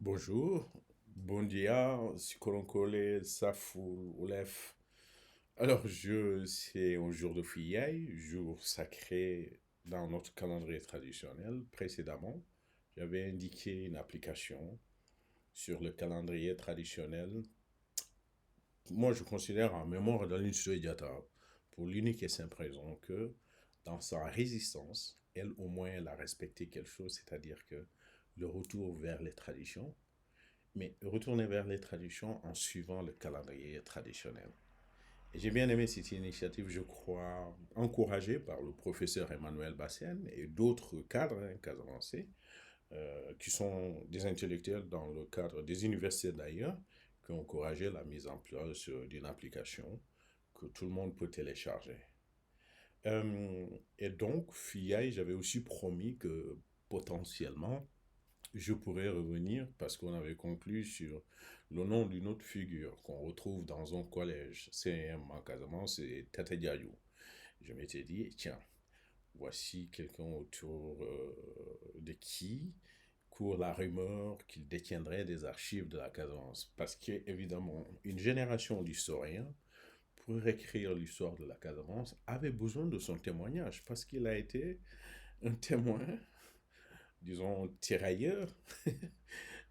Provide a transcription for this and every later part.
Bonjour, bon dia, Sikolonkole, Safou, Olef. C'est un jour de fiyaï, jour sacré dans notre calendrier traditionnel. Précédemment, j'avais indiqué une application sur le calendrier traditionnel. Moi, je considère en mémoire de l'Institut Diata, pour l'unique et simple raison que dans sa résistance, elle au moins, elle a respecté quelque chose, c'est-à-dire que le retour vers les traditions, mais retourner vers les traditions en suivant le calendrier traditionnel. Et j'ai bien aimé cette initiative, je crois, encouragée par le professeur Emmanuel Bassène et d'autres cadres casamançais, qui sont des intellectuels dans le cadre des universités d'ailleurs, qui ont encouragé la mise en place d'une application que tout le monde peut télécharger. Euh, et donc, FIAI, j'avais aussi promis que potentiellement, je pourrais revenir parce qu'on avait conclu sur le nom d'une autre figure qu'on retrouve dans un collège CM en Casamance, c'est Tata Diallo. Je m'étais dit, tiens, voici quelqu'un autour de qui court la rumeur qu'il détiendrait des archives de la Casamance. Parce qu'évidemment, une génération d'historiens, pour écrire l'histoire de la Casamance, avait besoin de son témoignage parce qu'il a été un témoin, disons, tirailleur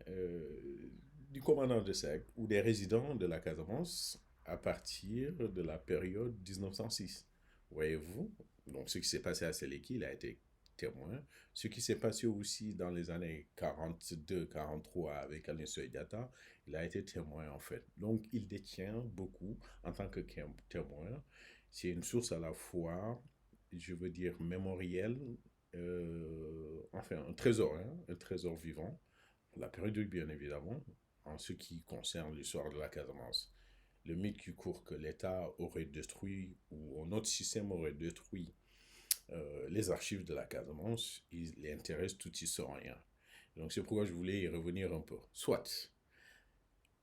euh, du commandant de cercle ou des résidents de la Casamance à partir de la période 1906. Voyez-vous? Donc, ce qui s'est passé à Séléki, il a été témoin. Ce qui s'est passé aussi dans les années 42-43 avec Alain Diatta, il a été témoin en fait. Donc, il détient beaucoup en tant que témoin. C'est une source à la fois, je veux dire, mémorielle, enfin, un trésor vivant la période bien évidemment, en ce qui concerne l'histoire de la Casamance. Le mythe qui court que l'État aurait détruit ou un autre système aurait détruit les archives de la Casamance, il intéresse tout historien. Donc c'est pourquoi je voulais y revenir un peu. Soit,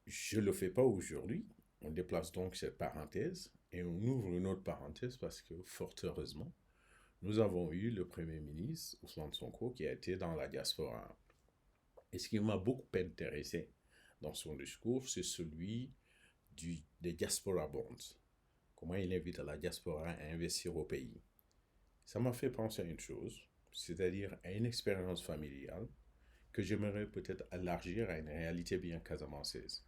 je ne le fais pas aujourd'hui, on déplace donc cette parenthèse et on ouvre une autre parenthèse parce que, fort heureusement, nous avons eu le Premier ministre, Ousmane Sonko, qui a été dans la diaspora. Et ce qui m'a beaucoup intéressé dans son discours, c'est celui des diaspora bonds. Comment il invite la diaspora à investir au pays. Ça m'a fait penser à une chose, c'est-à-dire à une expérience familiale que j'aimerais peut-être élargir à une réalité bien casamançaise.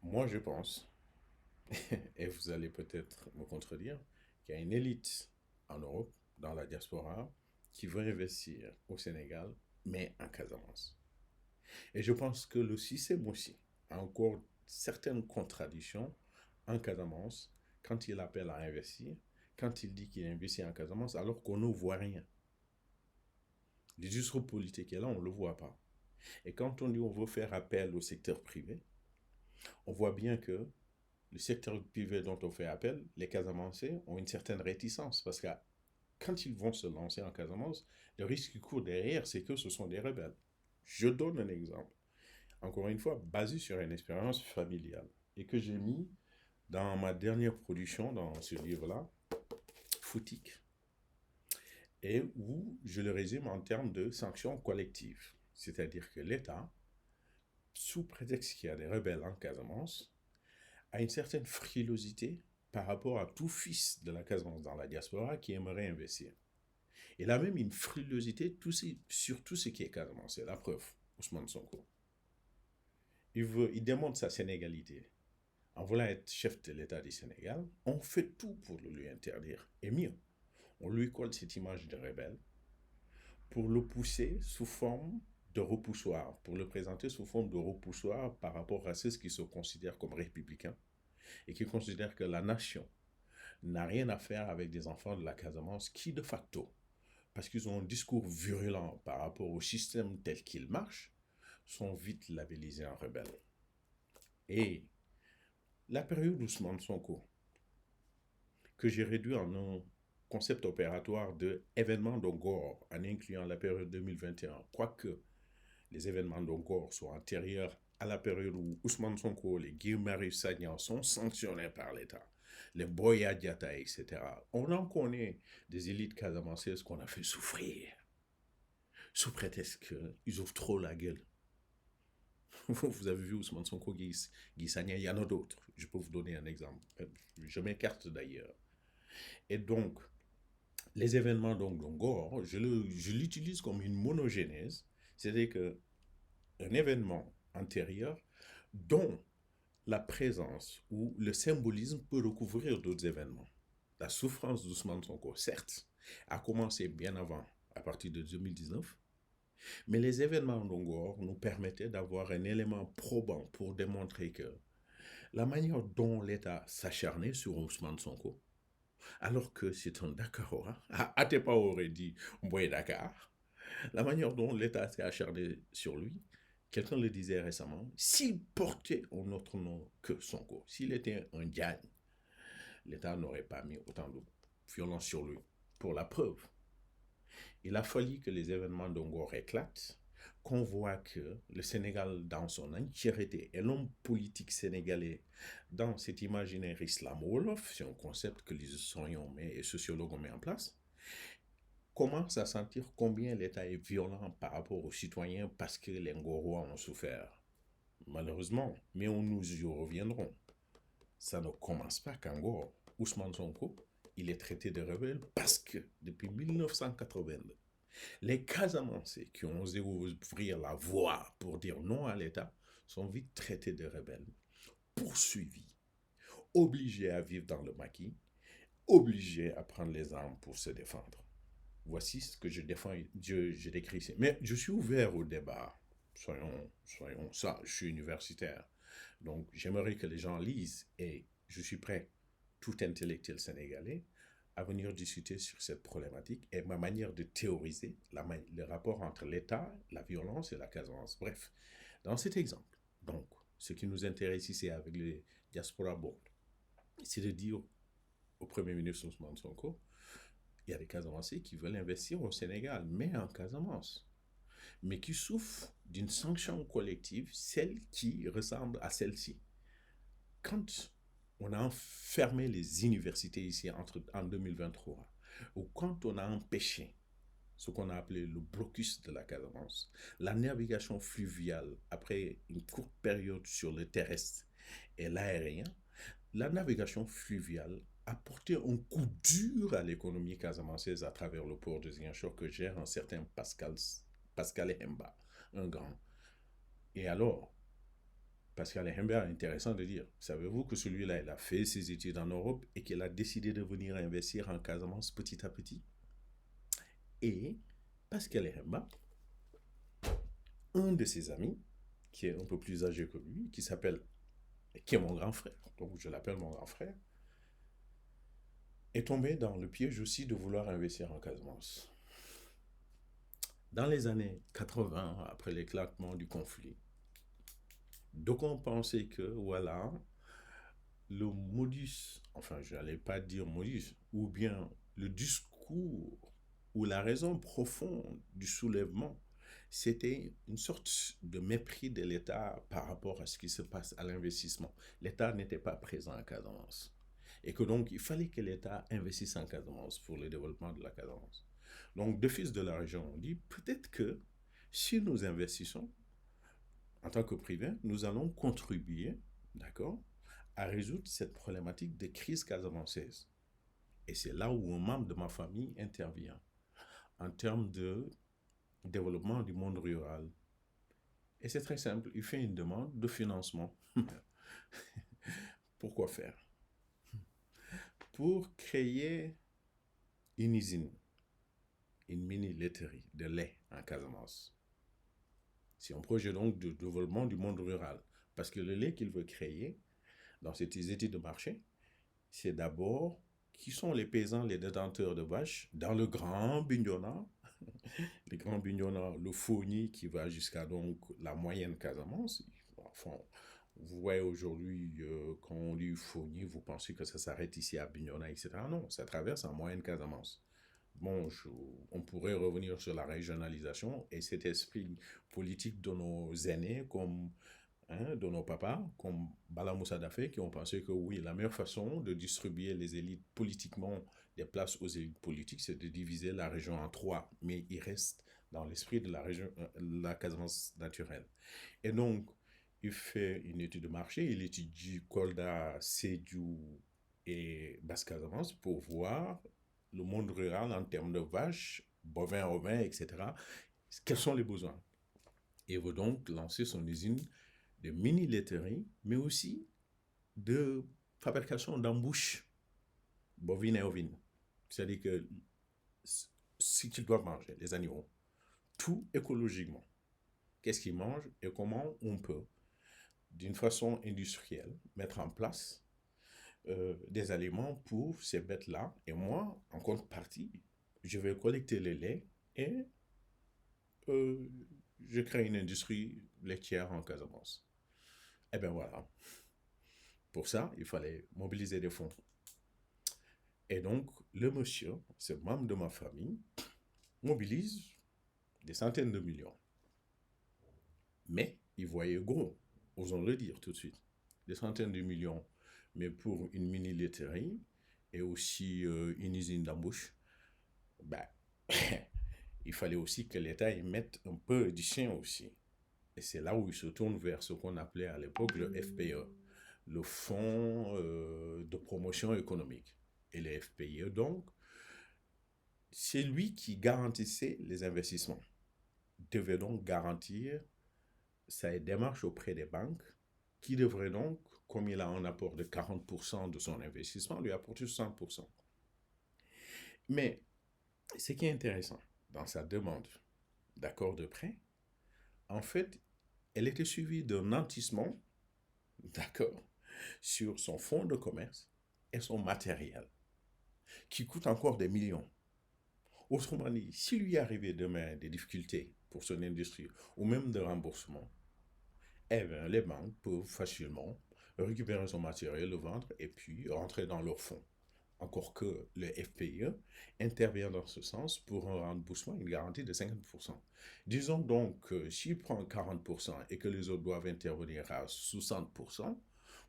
Moi, je pense, et vous allez peut-être me contredire, qu'il y a une élite en Europe, dans la diaspora, qui veut investir au Sénégal, mais en Casamance. Et je pense que le système aussi a encore certaines contradictions en Casamance quand il appelle à investir, quand il dit qu'il investit en Casamance alors qu'on ne voit rien. Le discours politique est là, on ne le voit pas. Et quand on dit on veut faire appel au secteur privé, on voit bien que le secteur privé dont on fait appel, les Casamancés ont une certaine réticence parce que quand ils vont se lancer en Casamance, le risque qui court derrière, c'est que ce sont des rebelles. Je donne un exemple. Encore une fois, basé sur une expérience familiale et que j'ai mis dans ma dernière production dans ce livre-là, Foutique, et où je le résume en termes de sanctions collectives. C'est-à-dire que l'État, sous prétexte qu'il y a des rebelles en Casamance, a une certaine frilosité par rapport à tout fils de la Casamance dans la diaspora qui aimerait investir. Il a même une frilosité sur tout ce qui est Casamance. C'est la preuve, Ousmane Sonko. Il démontre sa sénégalité. En voulant être chef de l'État du Sénégal, on fait tout pour le lui interdire. Et mieux, on lui colle cette image de rebelle pour le pousser sous forme de repoussoir, pour le présenter sous forme de repoussoir par rapport à ceux qui se considèrent comme républicains et qui considèrent que la nation n'a rien à faire avec des enfants de la Casamance qui, de facto, parce qu'ils ont un discours virulent par rapport au système tel qu'il marche, sont vite labellisés en rebelles. Et la période d'Ousmane Sonko, que j'ai réduit en un concept opératoire de événements d'Ongor, en incluant la période 2021, quoique les événements d'Ongor soient antérieurs à la période où Ousmane Sonko, les Guy-Marius Sagna sont sanctionnés par l'État, les Boya Diatta, etc. On en connaît des élites casamancaises qu'on a fait souffrir, sous prétexte qu'ils ouvrent trop la gueule. Vous avez vu Ousmane Sonko, Guy Sagna, il y en a d'autres. Je peux vous donner un exemple. Je m'écarte d'ailleurs. Et donc, les événements d'Ongor, je l'utilise comme une monogénèse, c'est-à-dire qu'un événement antérieur dont la présence ou le symbolisme peut recouvrir d'autres événements. La souffrance d'Ousmane Sonko, certes, a commencé bien avant, à partir de 2019, mais les événements d'Ongor nous permettaient d'avoir un élément probant pour démontrer que la manière dont l'État s'acharnait sur Ousmane Sonko, alors que c'est un Dakarois, Atepa aurait dit Mboye Dakar, la manière dont l'État s'est acharné sur lui, quelqu'un le disait récemment, s'il portait un autre nom que Sonko, s'il était un Diagne, l'État n'aurait pas mis autant de violence sur lui. Pour la preuve, il a fallu que les événements d'Ongor éclatent, qu'on voit que le Sénégal dans son entièreté et l'homme politique sénégalais dans cet imaginaire islamo-wolof, c'est un concept que les historiens et sociologues ont mis en place, commence à sentir combien l'État est violent par rapport aux citoyens parce que les Ngorois ont souffert. Malheureusement, mais nous y reviendrons. Ça ne commence pas qu'en Ngor. Ousmane Sonko, il est traité de rebelle parce que depuis 1982, les Casamançais qui ont osé ouvrir la voie pour dire non à l'État sont vite traités de rebelles, poursuivis, obligés à vivre dans le maquis, obligés à prendre les armes pour se défendre. Voici ce que je défends, je décris ici. Mais je suis ouvert au débat. Soyons ça, je suis universitaire. Donc j'aimerais que les gens lisent et je suis prêt, tout intellectuel sénégalais, à venir discuter sur cette problématique et ma manière de théoriser le rapport entre l'État, la violence et la Casamance. Bref, dans cet exemple, donc, ce qui nous intéresse ici avec les Diaspora Board, c'est de dire au Premier ministre Ousmane Sonko, il y a des Casamancés qui veulent investir au Sénégal, mais en Casamance, mais qui souffrent d'une sanction collective, celle qui ressemble à celle-ci. Quand on a fermé les universités ici en 2023, ou quand on a empêché ce qu'on a appelé le blocus de la Casamance, la navigation fluviale après une courte période sur le terrestre et l'aérien, la navigation fluviale a porté un coup dur à l'économie casamançaise à travers le port de Ziguinchor que gère un certain Pascal Hemba, un grand. Et alors, Pascal Hemba, intéressant de dire, savez-vous que celui-là, il a fait ses études en Europe et qu'il a décidé de venir investir en Casamance petit à petit. Et Pascal Hemba, un de ses amis, qui est un peu plus âgé que lui, qui est mon grand frère, donc je l'appelle mon grand frère, est tombé dans le piège aussi de vouloir investir en Casamance. Dans les années 80, après l'éclatement du conflit, d'aucuns pensaient que, voilà, le modus, enfin je n'allais pas dire modus, ou bien le discours ou la raison profonde du soulèvement, c'était une sorte de mépris de l'État par rapport à ce qui se passe à l'investissement. L'État n'était pas présent à Casamance. Et que donc, il fallait que l'État investisse en Casamance pour le développement de la Casamance. Donc, de fils de la région, on dit peut-être que si nous investissons en tant que privé, nous allons contribuer, d'accord, à résoudre cette problématique de crise casamançaise. Et c'est là où un membre de ma famille intervient en termes de développement du monde rural. Et c'est très simple, il fait une demande de financement. Pourquoi faire? Pour créer une usine, une mini-laiterie de lait en Casamance. C'est un projet donc de développement du monde rural. Parce que le lait qu'il veut créer, dans ces études de marché, c'est d'abord qui sont les paysans, les détenteurs de vaches dans le Grand Bignona, le Grand Bignona, le Fogny qui va jusqu'à donc la moyenne Casamance. Enfin, vous voyez aujourd'hui, quand on dit Fogny, vous pensez que ça s'arrête ici à Bignona, etc. Non, ça traverse en moyenne Casamance. Bon, on pourrait revenir sur la régionalisation et cet esprit politique de nos aînés, comme de nos papas, comme Bala Moussa Dafé, qui ont pensé que oui, la meilleure façon de distribuer les élites politiquement, des places aux élites politiques, c'est de diviser la région en trois. Mais il reste dans l'esprit de la région, la Casamance naturelle. Et donc, il fait une étude de marché, il étudie Kolda, Sédhiou et Basse-Casamance pour voir le monde rural en termes de vaches, bovins, ovins, etc. Quels sont les besoins? Et veut donc lancer son usine de mini-laiterie, mais aussi de fabrication d'embouches bovines et ovines. C'est-à-dire que ce qu'ils doivent manger, les animaux, tout écologiquement. Qu'est-ce qu'ils mangent et comment on peut, d'une façon industrielle, mettre en place des aliments pour ces bêtes-là. Et moi, en contrepartie, je vais collecter le lait et euh, je crée une industrie laitière en Casamance. Et bien voilà. Pour ça, il fallait mobiliser des fonds. Et donc, le monsieur, ce membre de ma famille, mobilise des centaines de millions. Mais il voyait gros, osons le dire tout de suite. Des centaines de millions, mais pour une mini-laiterie et aussi une usine d'embauche, ben, il fallait aussi que l'État y mette un peu du sien aussi. Et c'est là où il se tourne vers ce qu'on appelait à l'époque le FPE, le Fonds de promotion économique. Et le FPE, donc, c'est lui qui garantissait les investissements. Il devait donc garantir sa démarche auprès des banques, qui devraient donc, comme il a un apport de 40% de son investissement, lui apporter 60%. Mais ce qui est intéressant dans sa demande d'accord de prêt, en fait, elle était suivie d'un nantissement, d'accord, sur son fonds de commerce et son matériel, qui coûte encore des millions. Autrement dit, s'il lui arrivait demain des difficultés pour son industrie ou même de remboursement, eh bien, les banques peuvent facilement récupérer son matériel, le vendre et puis rentrer dans leur fonds. Encore que le FPE intervient dans ce sens pour un remboursement, une garantie de 50%. Disons donc que s'il prend 40% et que les autres doivent intervenir à 60%,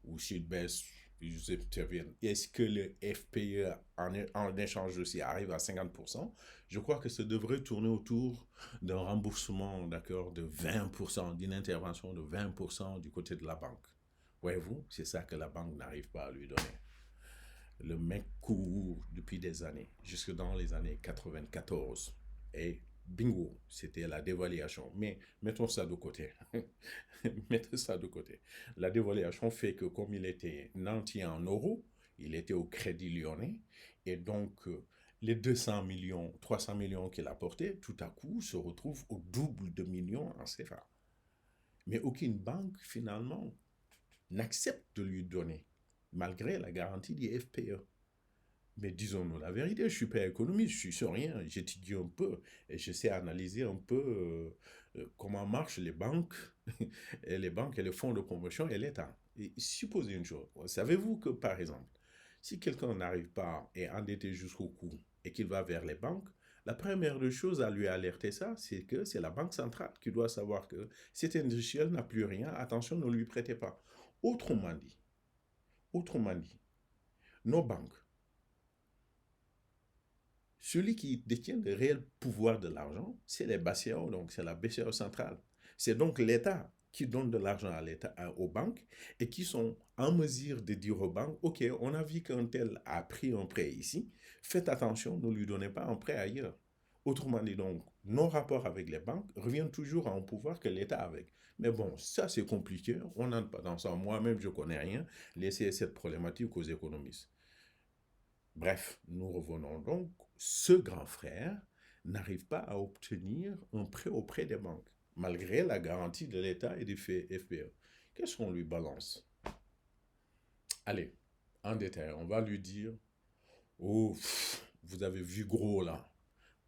ou s'il baisse, ils interviennent, est-ce que le FPE en échange aussi arrive à 50%? Je crois que ça devrait tourner autour d'un remboursement, d'accord, de 20%, d'une intervention de 20% du côté de la banque. Voyez-vous, c'est ça que la banque n'arrive pas à lui donner. Le mec court depuis des années, jusque dans les années 94. Et bingo, c'était la dévaluation. Mais mettons ça de côté. Mettons ça de côté. La dévaluation fait que comme il était nanti en euros, il était au Crédit Lyonnais. Et donc, les 200 millions, 300 millions qu'il apportait, tout à coup, se retrouvent au double de millions en CFA. Mais aucune banque, finalement, n'accepte de lui donner, malgré la garantie du FPE. Mais disons-nous la vérité, je ne suis pas économiste, je suis historien, j'étudie un peu et je sais analyser un peu comment marchent les banques, et les banques et les fonds de promotion et l'État. Et supposez une chose, savez-vous que par exemple, si quelqu'un n'arrive pas et est endetté jusqu'au cou et qu'il va vers les banques, la première des choses à lui alerter ça, c'est que c'est la banque centrale qui doit savoir que cet industriel n'a plus rien, attention, ne lui prêtez pas. Autrement dit, autrement dit, nos banques, celui qui détient le réel pouvoir de l'argent, c'est les BCAO, donc c'est la BCAO centrale. C'est donc l'État qui donne de l'argent à l'État, aux banques et qui sont en mesure de dire aux banques, OK, on a vu qu'un tel a pris un prêt ici, faites attention, ne lui donnez pas un prêt ailleurs. Autrement dit donc, nos rapports avec les banques reviennent toujours à un pouvoir que l'État a avec. Mais bon, ça c'est compliqué, on n'entre pas dans ça. Moi-même, je ne connais rien. Laissez cette problématique aux économistes. Bref, nous revenons donc, ce grand frère n'arrive pas à obtenir un prêt auprès des banques, malgré la garantie de l'État et du FPE. Qu'est-ce qu'on lui balance? Allez, en détail, on va lui dire, oh, vous avez vu gros là,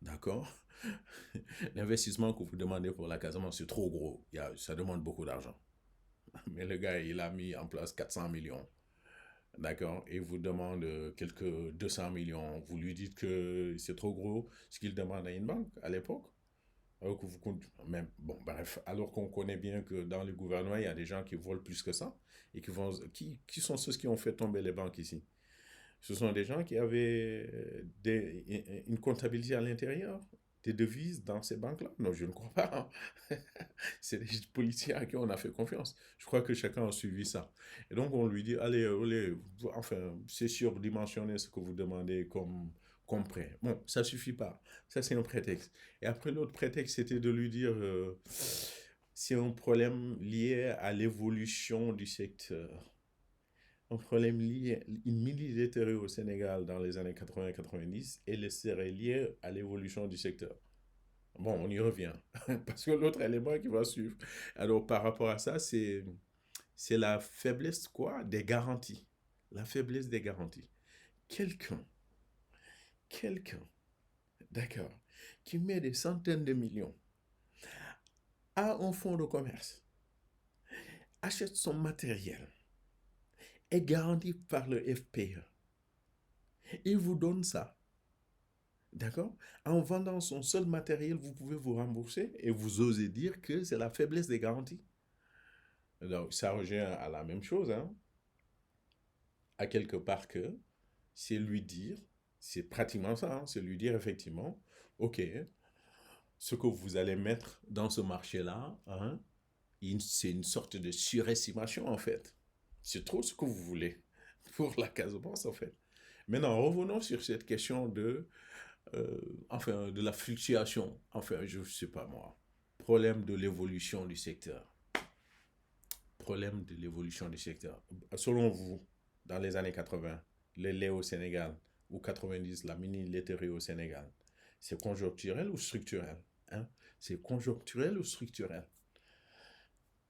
d'accord? L'investissement que vous demandez pour la Casamance, c'est trop gros, ça demande beaucoup d'argent. Mais le gars, il a mis en place 400 millions. D'accord, et vous demande quelques 200 millions. Vous lui dites que c'est trop gros ce qu'il demande à une banque à l'époque. Alors que vous, même, bon, bref, alors qu'on connaît bien que dans le gouvernement, il y a des gens qui volent plus que ça. Et qui sont ceux qui ont fait tomber les banques ici? Ce sont des gens qui avaient une comptabilité à l'intérieur, des devises dans ces banques-là? Non, je ne crois pas, hein. C'est des politiciens à qui on a fait confiance. Je crois que chacun a suivi ça. Et donc, on lui dit, allez, enfin, c'est surdimensionné ce que vous demandez comme prêt. Bon, ça suffit pas. Ça, c'est un prétexte. Et après, l'autre prétexte, c'était de lui dire, c'est un problème lié à l'évolution du secteur. Un problème lié, une militaire au Sénégal dans les années 80-90 et le serait lié à l'évolution du secteur. Bon, on y revient, parce que l'autre élément qui va suivre. Alors, par rapport à ça, c'est la faiblesse, quoi, des garanties. La faiblesse des garanties. Quelqu'un, quelqu'un, d'accord, qui met des centaines de millions à un fonds de commerce, achète son matériel, est garanti par le FPE. Il vous donne ça. D'accord? En vendant son seul matériel, vous pouvez vous rembourser et vous osez dire que c'est la faiblesse des garanties. Donc, ça revient à la même chose, hein? À quelque part que c'est lui dire, c'est pratiquement ça, hein, c'est lui dire effectivement, ok, ce que vous allez mettre dans ce marché-là, hein, c'est une sorte de surestimation en fait. C'est trop ce que vous voulez pour la Casamance en fait. Maintenant, revenons sur cette question enfin, de la fluctuation, enfin, je ne sais pas moi, problème de l'évolution du secteur. Problème de l'évolution du secteur. Selon vous, dans les années 80, le lait au Sénégal, ou 90, la mini-laiterie au Sénégal, c'est conjoncturel ou structurel, hein? C'est conjoncturel ou structurel?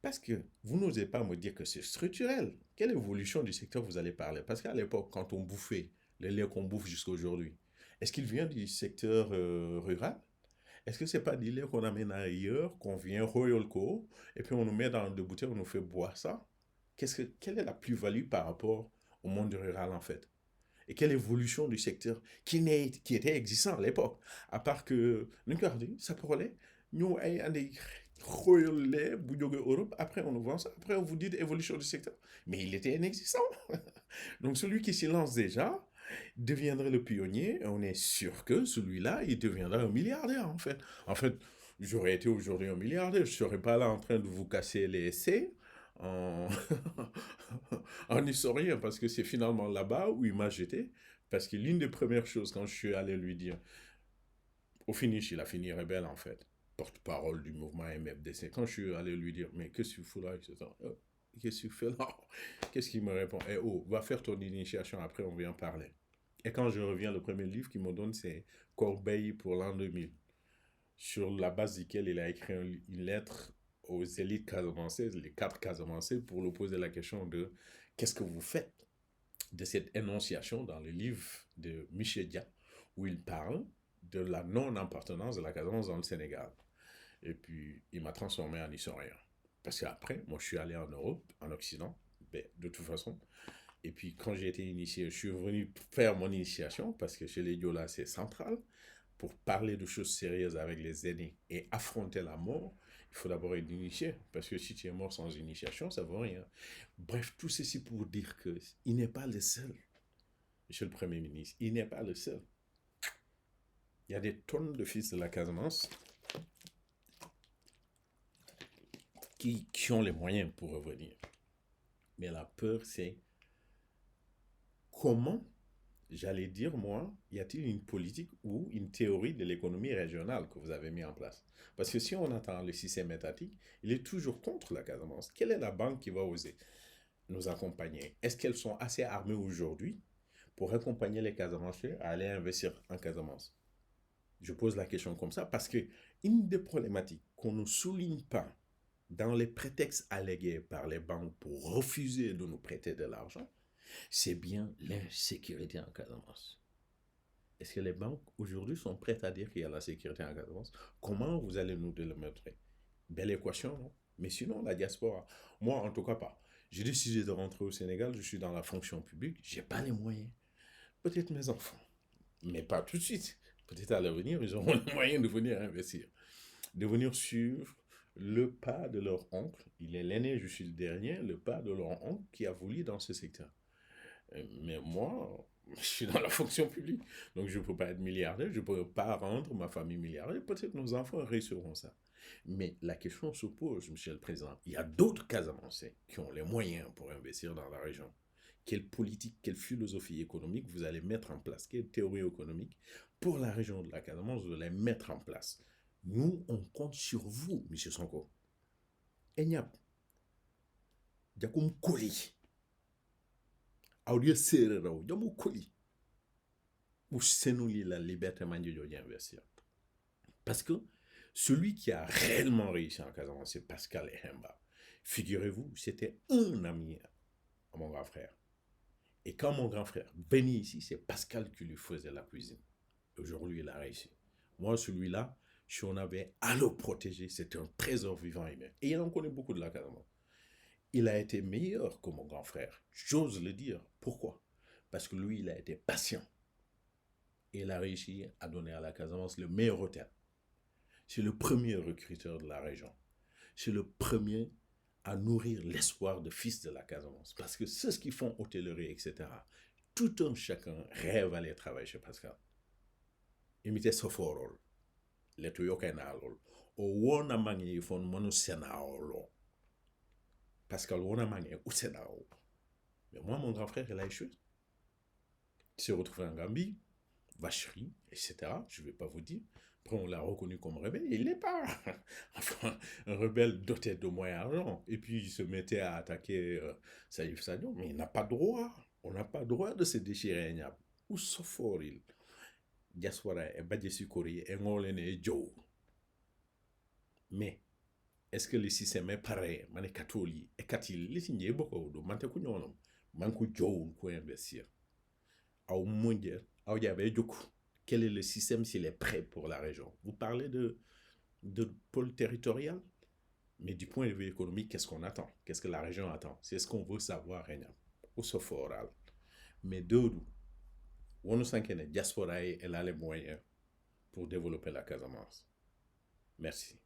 Parce que vous n'osez pas me dire que c'est structurel. Quelle évolution du secteur vous allez parler? Parce qu'à l'époque, quand on bouffait le lait qu'on bouffe jusqu'à aujourd'hui, est-ce qu'il vient du secteur rural? Est-ce que c'est pas du lait qu'on amène ailleurs, qu'on vient Royal Co, et puis on nous met dans des bouteilles, on nous fait boire ça? Quelle est la plus-value par rapport au monde rural en fait? Et quelle évolution du secteur qui était existant à l'époque? À part que, nous regardons, ça parlait, nous avons des Royal lait, Europe, après on nous vend ça, après on vous dit évolution du secteur. Mais il était inexistant. Donc celui qui s'y lance déjà deviendrait le pionnier, et on est sûr que celui-là, il deviendra un milliardaire en fait. En fait, j'aurais été aujourd'hui un milliardaire, je ne serais pas là en train de vous casser les essais en, en historien, parce que c'est finalement là-bas où il m'a jeté, parce que l'une des premières choses quand je suis allé lui dire, au finish, il a fini rebelle en fait, porte-parole du mouvement MFDC, quand je suis allé lui dire, mais qu'est-ce que tu fous là, etc. Qu'est-ce que tu fais là? Qu'est-ce qu'il me répond? Eh oh, va faire ton initiation, après on vient parler. Et quand je reviens, le premier livre qu'il me donne, c'est Corbeil pour l'an 2000, sur la base duquel il a écrit une lettre aux élites casamancaises, les 4 Casamancais, pour leur poser la question de qu'est-ce que vous faites de cette énonciation dans le livre de Michel Dia, où il parle de la non-appartenance de la Casamance dans le Sénégal. Et puis, il m'a transformé en historien. Parce qu'après, moi, je suis allé en Europe, en Occident, ben, de toute façon. Et puis, quand j'ai été initié, je suis venu faire mon initiation, parce que chez les Diola, c'est central. Pour parler de choses sérieuses avec les aînés et affronter la mort, il faut d'abord être initié. Parce que si tu es mort sans initiation, ça ne vaut rien. Bref, tout ceci pour dire qu'il n'est pas le seul, Monsieur le Premier ministre. Il n'est pas le seul. Il y a des tonnes de fils de la Casamance qui ont les moyens pour revenir. Mais la peur, c'est comment, j'allais dire moi, y a-t-il une politique ou une théorie de l'économie régionale que vous avez mis en place? Parce que si on attend le système étatique, il est toujours contre la Casamance. Quelle est la banque qui va oser nous accompagner? Est-ce qu'elles sont assez armées aujourd'hui pour accompagner les Casamanciens à aller investir en Casamance? Je pose la question comme ça parce que une des problématiques qu'on ne souligne pas dans les prétextes allégués par les banques pour refuser de nous prêter de l'argent, c'est bien l'insécurité en Casamance. Est-ce que les banques aujourd'hui sont prêtes à dire qu'il y a la sécurité en Casamance? Comment vous allez nous démontrer? Belle équation, non? Mais sinon, la diaspora, moi en tout cas pas. J'ai décidé de rentrer au Sénégal, je suis dans la fonction publique, j'ai pas les moyens. Peut-être mes enfants, mais pas tout de suite. Peut-être à l'avenir, ils auront les moyens de venir investir, de venir suivre le pas de leur oncle. Il est l'aîné, je suis le dernier, le pas de leur oncle qui a voulu dans ce secteur. Mais moi, Je suis dans la fonction publique. Donc, je ne peux pas être milliardaire, je ne peux pas rendre ma famille milliardaire. Peut-être nos enfants réussiront ça. Mais la question se pose, Monsieur le Président. Il y a d'autres Casamançais qui ont les moyens pour investir dans la région. Quelle politique, quelle philosophie économique vous allez mettre en place? Quelle théorie économique pour la région de la Casamance vous allez mettre en place? Nous, on compte sur vous, Monsieur Sonko. Enyap, Diakoum Koli. Audio Serero, Diakoum Koli. Ou Senouli la liberté mandio d'investir. Parce que celui qui a réellement réussi en Casamance, c'est Pascal Ehemba. Figurez-vous, c'était un ami à mon grand frère. Et quand mon grand frère venait ici, c'est Pascal qui lui faisait la cuisine. Aujourd'hui, il a réussi. Moi, celui-là, si on avait à le protéger, c'était un trésor vivant humain. Et il en connaît beaucoup de la Casamance. Il a été meilleur que mon grand frère. J'ose le dire. Pourquoi? Parce que lui, il a été patient. Et il a réussi à donner à la Casamance le meilleur hôtel. C'est le premier recruteur de la région. C'est le premier à nourrir l'espoir de fils de la Casamance. Parce que ceux qui font hôtellerie, etc., tout un chacun rêve d'aller travailler chez Pascal. Imite soforol. Le tuyokenalol. O wona mangi fon monu senaolo. Pascal wona mangi ou senao. Mais moi, mon grand frère, il a échoué. Il s'est retrouvé en Gambie, vacherie, etc. Je ne vais pas vous dire. Après, on l'a reconnu comme rebelle. Il n'est pas. Enfin, un rebelle doté de moyens argent. Et puis, il se mettait à attaquer Saïf Sadio. Mais il n'a pas droit. On n'a pas droit de se déchirer. Où s'offre-il? Diaspora et Badjesukori et Ngolene et Joe. Mais, est-ce que le système est pareil? Mané Katoli et Katil, les signes beaucoup de Mantekunyonom. Manku Joe, quoi investir. Au mondial, au Yabé Djoku. Quel est le système s'il est prêt pour la région? Vous parlez de pôle territorial, mais du point de vue économique, qu'est-ce qu'on attend? Qu'est-ce que la région attend? C'est ce qu'on veut savoir, Réna. Au Soforal. Mais d'où on nous sent que la diaspora elle a les moyens pour développer la Casamance. Merci.